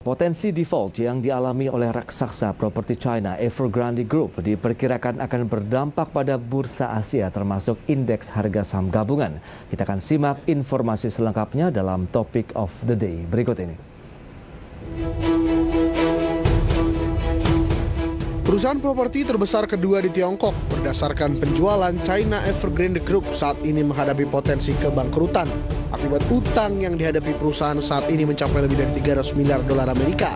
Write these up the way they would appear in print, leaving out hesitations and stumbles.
Potensi default yang dialami oleh raksasa properti China Evergrande Group diperkirakan akan berdampak pada bursa Asia termasuk indeks harga saham gabungan. Kita akan simak informasi selengkapnya dalam Topic of the Day berikut ini. Perusahaan properti terbesar kedua di Tiongkok berdasarkan penjualan China Evergrande Group saat ini menghadapi potensi kebangkrutan akibat utang yang dihadapi perusahaan saat ini mencapai lebih dari 300 miliar dolar Amerika.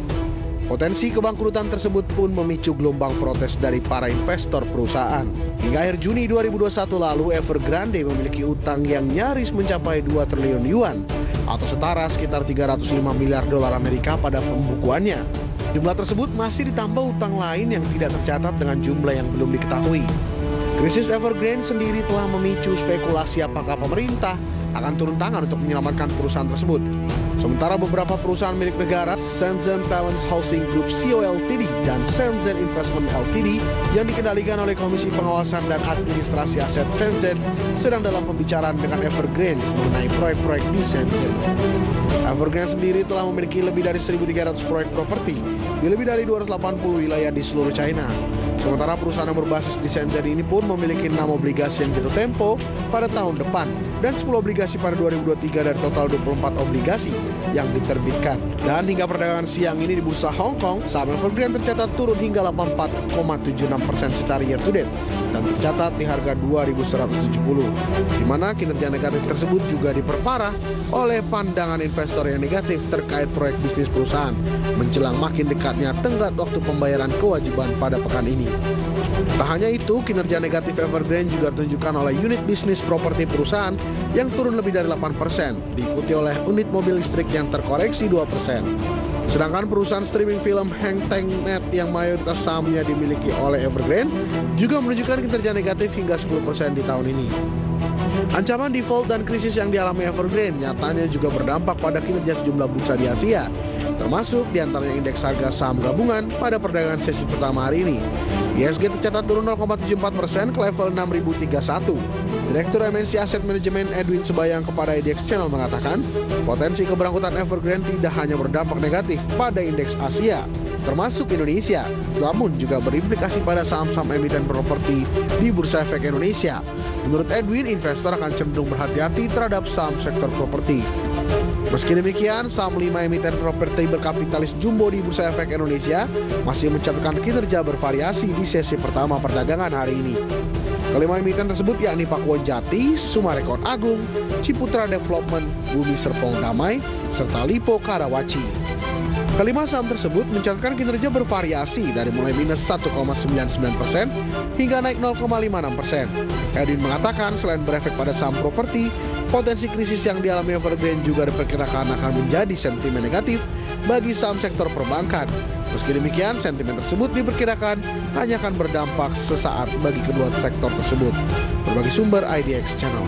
Potensi kebangkrutan tersebut pun memicu gelombang protes dari para investor perusahaan. Hingga akhir Juni 2021 lalu, Evergrande memiliki utang yang nyaris mencapai 2 triliun yuan atau setara sekitar 305 miliar dolar Amerika pada pembukuannya. Jumlah tersebut masih ditambah utang lain yang tidak tercatat dengan jumlah yang belum diketahui. Krisis Evergrande sendiri telah memicu spekulasi apakah pemerintah akan turun tangan untuk menyelamatkan perusahaan tersebut. Sementara beberapa perusahaan milik negara, Shenzhen Palace Housing Group Co. Ltd. dan Shenzhen Investment Ltd. yang dikendalikan oleh Komisi Pengawasan dan Administrasi Aset Shenzhen sedang dalam pembicaraan dengan Evergrande mengenai proyek-proyek di Shenzhen. Evergrande sendiri telah memiliki lebih dari 1.300 proyek properti di lebih dari 280 wilayah di seluruh China. Sementara perusahaan yang berbasis di Shenzhen ini pun memiliki 6 obligasi yang jatuh tempo pada tahun depan dan 10 obligasi pada 2023 dari total 24 obligasi yang diterbitkan. Dan hingga perdagangan siang ini di bursa Hong Kong, saham Evergrande tercatat turun hingga 84,76% secara year to date dan tercatat di harga 2.170, di mana kinerja negatif tersebut juga diperparah oleh pandangan investor yang negatif terkait proyek bisnis perusahaan menjelang makin dekatnya tenggat waktu pembayaran kewajiban pada pekan ini. Tak hanya itu, kinerja negatif Evergrande juga ditunjukkan oleh unit bisnis properti perusahaan yang turun lebih dari 8%, diikuti oleh unit mobil listrik yang terkoreksi 2%. Sedangkan perusahaan streaming film Hang Tank Net yang mayoritas sahamnya dimiliki oleh Evergrande juga menunjukkan kinerja negatif hingga 10% di tahun ini. Ancaman default dan krisis yang dialami Evergrande nyatanya juga berdampak pada kinerja sejumlah bursa di Asia, termasuk diantaranya indeks harga saham gabungan pada perdagangan sesi pertama hari ini. IHSG tercatat turun 0,74% ke level 6.031. Direktur MNC Asset Management Edwin Sebayang kepada IDX Channel mengatakan, potensi keberangkutan Evergrande tidak hanya berdampak negatif pada indeks Asia, termasuk Indonesia, namun juga berimplikasi pada saham-saham emiten properti di Bursa Efek Indonesia. Menurut Edwin, investor akan cenderung berhati-hati terhadap saham sektor properti. Meski demikian, saham 5 emiten properti berkapitalis jumbo di Bursa Efek Indonesia masih mencatatkan kinerja bervariasi di sesi pertama perdagangan hari ini. Kelima emiten tersebut yakni Pakuwon Jati, Summarecon Agung, Ciputra Development, Bumi Serpong Damai, serta Lipo Karawaci. Kelima saham tersebut mencatatkan kinerja bervariasi dari mulai minus 1,99% hingga naik 0,56%. Edwin mengatakan selain berefek pada saham properti, potensi krisis yang dialami Evergrande juga diperkirakan akan menjadi sentimen negatif bagi saham sektor perbankan. Meski demikian, sentimen tersebut diperkirakan hanya akan berdampak sesaat bagi kedua sektor tersebut. Berbagai sumber IDX Channel.